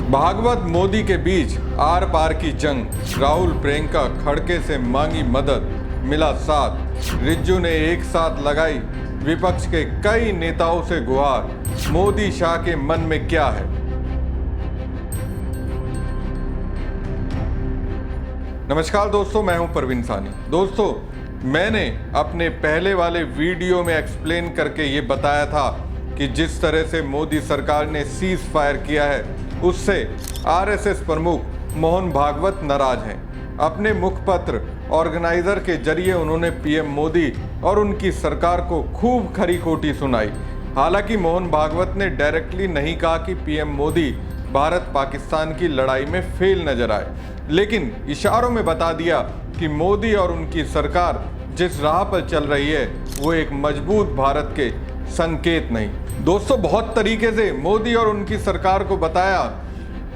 भागवत मोदी के बीच आर पार की जंग। राहुल प्रियंका खड़के से मांगी मदद, मिला साथ। रिज्जू ने एक साथ लगाई विपक्ष के कई नेताओं से गुहार। मोदी शाह के मन में क्या है? नमस्कार दोस्तों, मैं हूं परवीन सानी। दोस्तों, मैंने अपने पहले वाले वीडियो में एक्सप्लेन करके ये बताया था कि जिस तरह से मोदी सरकार ने सीज फायर किया है उससे आरएसएस प्रमुख मोहन भागवत नाराज हैं। अपने मुखपत्र ऑर्गेनाइजर के जरिए उन्होंने पीएम मोदी और उनकी सरकार को खूब खरी खोटी सुनाई। हालांकि मोहन भागवत ने डायरेक्टली नहीं कहा कि पीएम मोदी भारत पाकिस्तान की लड़ाई में फेल नजर आए, लेकिन इशारों में बता दिया कि मोदी और उनकी सरकार जिस राह पर चल रही है वो एक मजबूत भारत के संकेत नहीं। दोस्तों, बहुत तरीके से मोदी और उनकी सरकार को बताया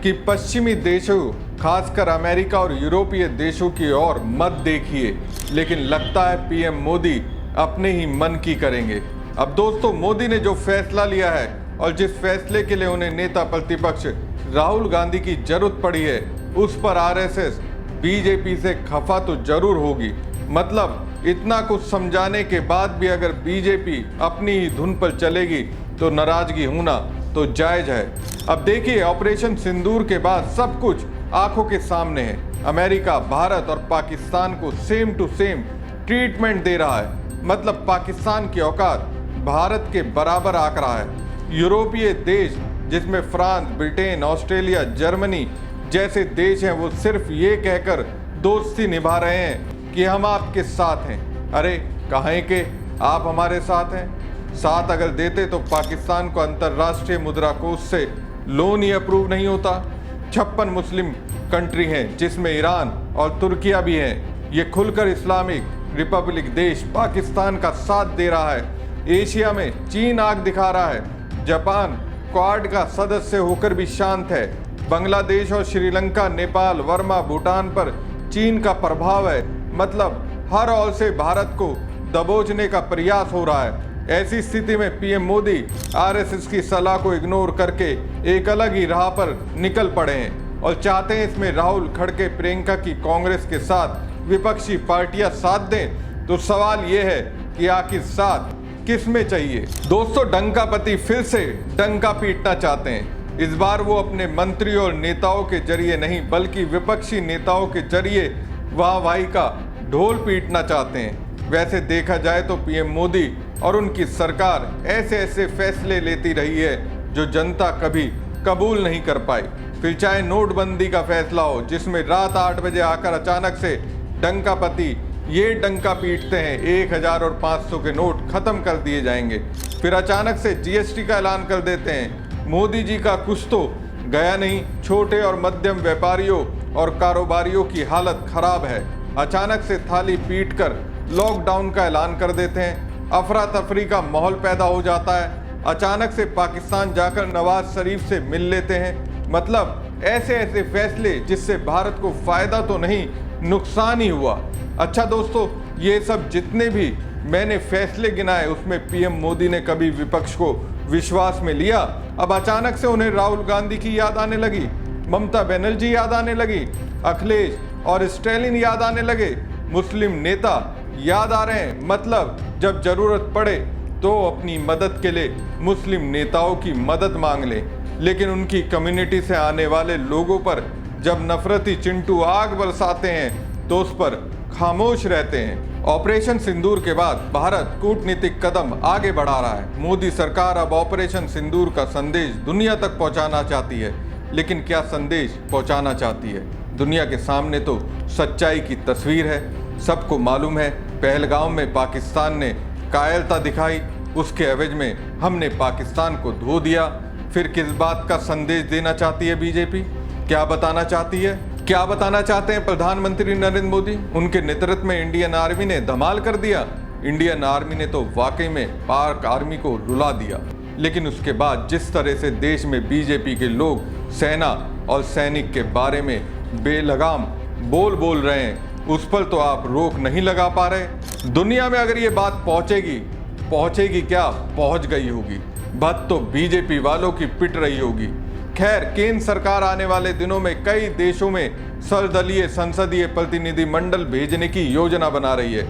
कि पश्चिमी देशों, खासकर अमेरिका और यूरोपीय देशों की ओर मत देखिए, लेकिन लगता है पीएम मोदी अपने ही मन की करेंगे। अब दोस्तों, मोदी ने जो फैसला लिया है और जिस फैसले के लिए उन्हें नेता प्रतिपक्ष राहुल गांधी की जरूरत पड़ी है, उस पर आरएसएस बीजेपी से खफा तो जरूर होगी। मतलब इतना कुछ समझाने के बाद भी अगर बीजेपी अपनी ही धुन पर चलेगी तो नाराजगी होना तो जायज है। अब देखिए, ऑपरेशन सिंदूर के बाद सब कुछ आंखों के सामने है। अमेरिका, भारत और पाकिस्तान को सेम टू सेम ट्रीटमेंट दे रहा है। मतलब पाकिस्तान की औकात भारत के बराबर आंक रहा है। यूरोपीय देश, जिसमें फ्रांस, ब्रिटेन, ऑस्ट्रेलिया, जर्मनी जैसे देश हैं, वो सिर्फ ये कहकर दोस्ती निभा रहे हैं कि हम आपके साथ हैं। अरे कहाँ के आप हमारे साथ हैं? साथ अगर देते तो पाकिस्तान को अंतर्राष्ट्रीय मुद्रा कोष से लोन ही अप्रूव नहीं होता। 56 मुस्लिम कंट्री हैं, जिसमें ईरान और तुर्किया भी हैं। ये खुलकर इस्लामिक रिपब्लिक देश पाकिस्तान का साथ दे रहा है। एशिया में चीन आग दिखा रहा है। जापान क्वाड का सदस्य होकर भी शांत है। बांग्लादेश और श्रीलंका, नेपाल, वर्मा, भूटान पर चीन का प्रभाव है। मतलब हर ओर से भारत को दबोचने का प्रयास हो रहा है। ऐसी स्थिति में पीएम मोदी आरएसएस की सलाह को इग्नोर करके एक अलग ही राह पर निकल पड़े हैं और चाहते हैं इसमें राहुल, खड़गे, प्रियंका की कांग्रेस के साथ विपक्षी पार्टियां साथ दें। तो सवाल यह है कि आखिर साथ किस में चाहिए? दोस्तों, डंकापति फिर से डंका पीटना चाहते हैं। इस बार वो अपने मंत्रियों और नेताओं के जरिए नहीं, बल्कि विपक्षी नेताओं के जरिए वाहवाही का ढोल पीटना चाहते हैं। वैसे देखा जाए तो पीएम मोदी और उनकी सरकार ऐसे ऐसे फैसले लेती रही है जो जनता कभी कबूल नहीं कर पाई। फिर चाहे नोटबंदी का फैसला हो, जिसमें रात 8 बजे आकर अचानक से डंकापति ये डंका पीटते हैं 1000 और 500 के नोट खत्म कर दिए जाएंगे। फिर अचानक से जीएसटी का ऐलान कर देते हैं। मोदी जी का कुछ तो गया नहीं। छोटे और मध्यम व्यापारियों और कारोबारियों की हालत खराब है। अचानक से थाली पीटकर लॉकडाउन का ऐलान कर देते हैं। अफरा तफरी का माहौल पैदा हो जाता है। अचानक से पाकिस्तान जाकर नवाज शरीफ से मिल लेते हैं। मतलब ऐसे ऐसे फैसले जिससे भारत को फायदा तो नहीं, नुकसान ही हुआ। अच्छा दोस्तों, ये सब जितने भी मैंने फैसले गिनाए उसमें पीएम मोदी ने कभी विपक्ष को विश्वास में लिया? अब अचानक से उन्हें राहुल गांधी की याद आने लगी, ममता बनर्जी याद आने लगी, अखिलेश और स्टालिन याद आने लगे, मुस्लिम नेता याद आ रहे हैं। मतलब जब जरूरत पड़े तो अपनी मदद के लिए मुस्लिम नेताओं की मदद मांग लें, लेकिन उनकी कम्युनिटी से आने वाले लोगों पर जब नफरती चिंटू आग बरसाते हैं तो उस पर खामोश रहते हैं। ऑपरेशन सिंदूर के बाद भारत कूटनीतिक कदम आगे बढ़ा रहा है। मोदी सरकार अब ऑपरेशन सिंदूर का संदेश दुनिया तक पहुंचाना चाहती है। लेकिन क्या संदेश पहुंचाना चाहती है? दुनिया के सामने तो सच्चाई की तस्वीर है। सबको मालूम है, पहलगाम में पाकिस्तान ने कायरता दिखाई, उसके एवज में हमने पाकिस्तान को धो दिया। फिर किस बात का संदेश देना चाहती है बीजेपी? क्या बताना चाहती है? क्या बताना चाहते हैं प्रधानमंत्री नरेंद्र मोदी? उनके नेतृत्व में इंडियन आर्मी ने धमाल कर दिया। इंडियन आर्मी ने तो वाकई में पाक आर्मी को रुला दिया। लेकिन उसके बाद जिस तरह से देश में बीजेपी के लोग सेना और सैनिक के बारे में बेलगाम बोल रहे हैं, उस पर तो आप रोक नहीं लगा पा रहे। दुनिया में अगर ये बात पहुंचेगी क्या? पहुंच गई होगी। बात तो बीजेपी वालों की पिट रही होगी। खैर, केंद्र सरकार आने वाले दिनों में कई देशों में सर्वदलीय संसदीय प्रतिनिधि मंडल भेजने की योजना बना रही है।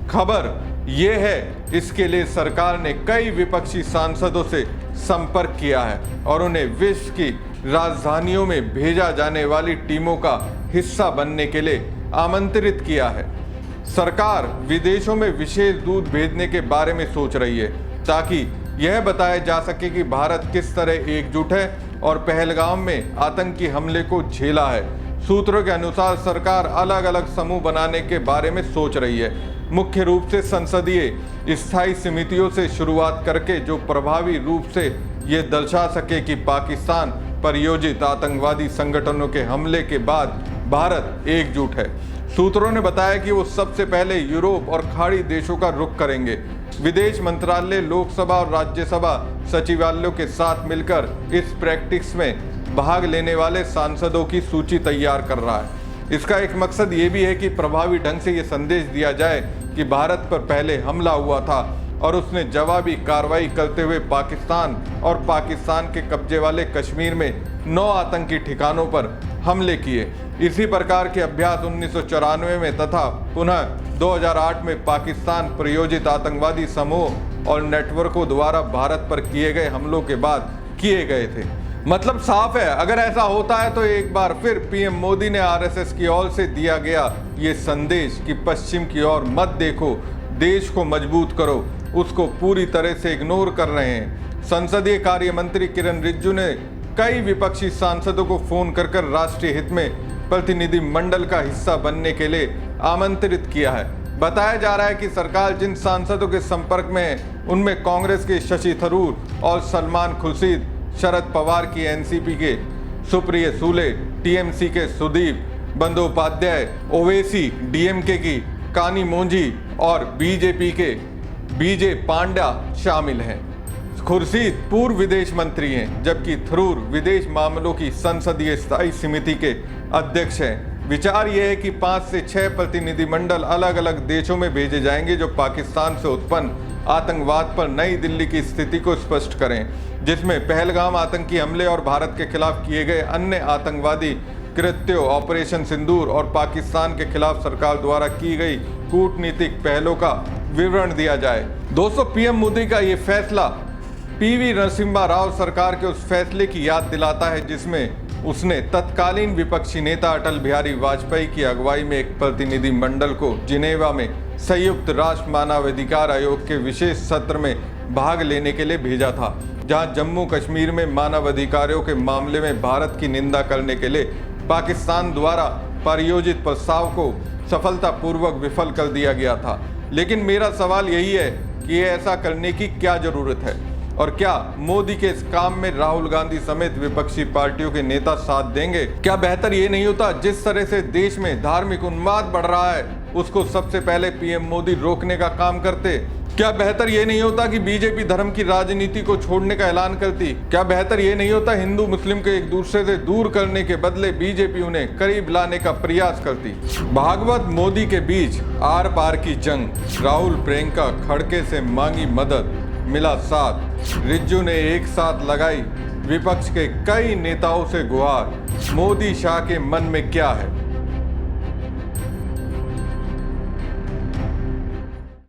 खबर यह है, इसके लिए सरकार ने कई विपक्षी सांसदों से संपर्क किया है और उन्हें विश्व की राजधानियों में भेजा जाने वाली टीमों का हिस्सा बनने के लिए आमंत्रित किया है। सरकार विदेशों में विशेष दूत भेजने के बारे में सोच रही है ताकि यह बताया जा सके कि भारत किस तरह एकजुट है और पहलगाम में आतंकी हमले को झेला है। सूत्रों के अनुसार सरकार अलग अलग समूह बनाने के बारे में सोच रही है, मुख्य रूप से संसदीय स्थायी समितियों से शुरुआत करके जो प्रभावी रूप से ये दर्शा सके कि पाकिस्तान प्रायोजित आतंकवादी संगठनों के हमले के बाद भारत एकजुट है। सूत्रों ने बताया कि वो सबसे पहले यूरोप और खाड़ी देशों का रुख करेंगे। विदेश मंत्रालय लोकसभा और राज्यसभा सचिवालयों के साथ मिलकर इस प्रैक्टिस में भाग लेने वाले सांसदों की सूची तैयार कर रहा है। इसका एक मकसद ये भी है कि प्रभावी ढंग से ये संदेश दिया जाए कि भारत पर पहले हमला हुआ था और उसने जवाबी कार्रवाई करते हुए पाकिस्तान और पाकिस्तान के कब्जे वाले कश्मीर में 9 आतंकी ठिकानों पर हमले किए। इसी प्रकार के अभ्यास 1994 में तथा पुनः 2008 में पाकिस्तान प्रायोजित आतंकवादी समूह और नेटवर्कों द्वारा भारत पर किए गए हमलों के बाद किए गए थे। मतलब साफ है, अगर ऐसा होता है तो एक बार फिर पीएम मोदी ने आरएसएस की ओर से दिया गया ये संदेश कि पश्चिम की ओर मत देखो, देश को मजबूत करो, उसको पूरी तरह से इग्नोर कर रहे हैं। संसदीय कार्य मंत्री किरण रिजिजू ने कई विपक्षी सांसदों को फोन कर राष्ट्रीय हित में प्रतिनिधि मंडल का हिस्सा बनने के लिए आमंत्रित किया है। बताया जा रहा है कि सरकार जिन सांसदों के संपर्क में है उनमें कांग्रेस के शशि थरूर और सलमान खुर्शीद, शरद पवार की एनसीपी के सुप्रिया सूले, टीएमसी के सुदीप बंदोपाध्याय, ओवैसी डीएमके की कानी मोंजी और बीजेपी के बीजे पांड्या शामिल हैं। खुर्शीद पूर्व विदेश मंत्री हैं, जबकि थरूर विदेश मामलों की संसदीय स्थायी समिति के अध्यक्ष हैं। विचार यह है कि 5 से 6 प्रतिनिधिमंडल अलग अलग देशों में भेजे जाएंगे जो पाकिस्तान से उत्पन्न आतंकवाद पर नई दिल्ली की स्थिति को स्पष्ट करें, जिसमें पहलगाम आतंकी हमले और भारत के खिलाफ किए गए अन्य आतंकवादी कृत्यों, ऑपरेशन सिंदूर और पाकिस्तान के खिलाफ सरकार द्वारा की गई कूटनीतिक पहलों का विवरण दिया जाए। दोस्तों, पीएम मोदी का ये फैसला पीवी नरसिम्हा राव सरकार के उस फैसले की याद दिलाता है जिसमें उसने तत्कालीन विपक्षी नेता अटल बिहारी वाजपेयी की अगुवाई में एक प्रतिनिधि मंडल को जिनेवा में संयुक्त राष्ट्र मानवाधिकार आयोग के विशेष सत्र में भाग लेने के लिए भेजा था, जहां जम्मू कश्मीर में मानवाधिकारों के मामले में भारत की निंदा करने के लिए पाकिस्तान द्वारा प्रायोजित प्रस्ताव को सफलतापूर्वक विफल कर दिया गया था। लेकिन मेरा सवाल यही है कि ऐसा करने की क्या जरूरत है और क्या मोदी के इस काम में राहुल गांधी समेत विपक्षी पार्टियों के नेता साथ देंगे? क्या बेहतर ये नहीं होता, जिस तरह से देश में धार्मिक उन्माद बढ़ रहा है उसको सबसे पहले पीएम मोदी रोकने का काम करते? क्या बेहतर ये नहीं होता कि बीजेपी धर्म की राजनीति को छोड़ने का ऐलान करती? क्या बेहतर ये नहीं होता हिंदू मुस्लिम को एक दूसरे से दूर करने के बदले बीजेपी उन्हें करीब लाने का प्रयास करती? भागवत मोदी के बीच आर पार की जंग, राहुल प्रियंका खड़के से मांगी मदद, मिला साथ। रिजिजू ने एक साथ लगाई विपक्ष के कई नेताओं से गुहार। मोदी शाह के मन में क्या है?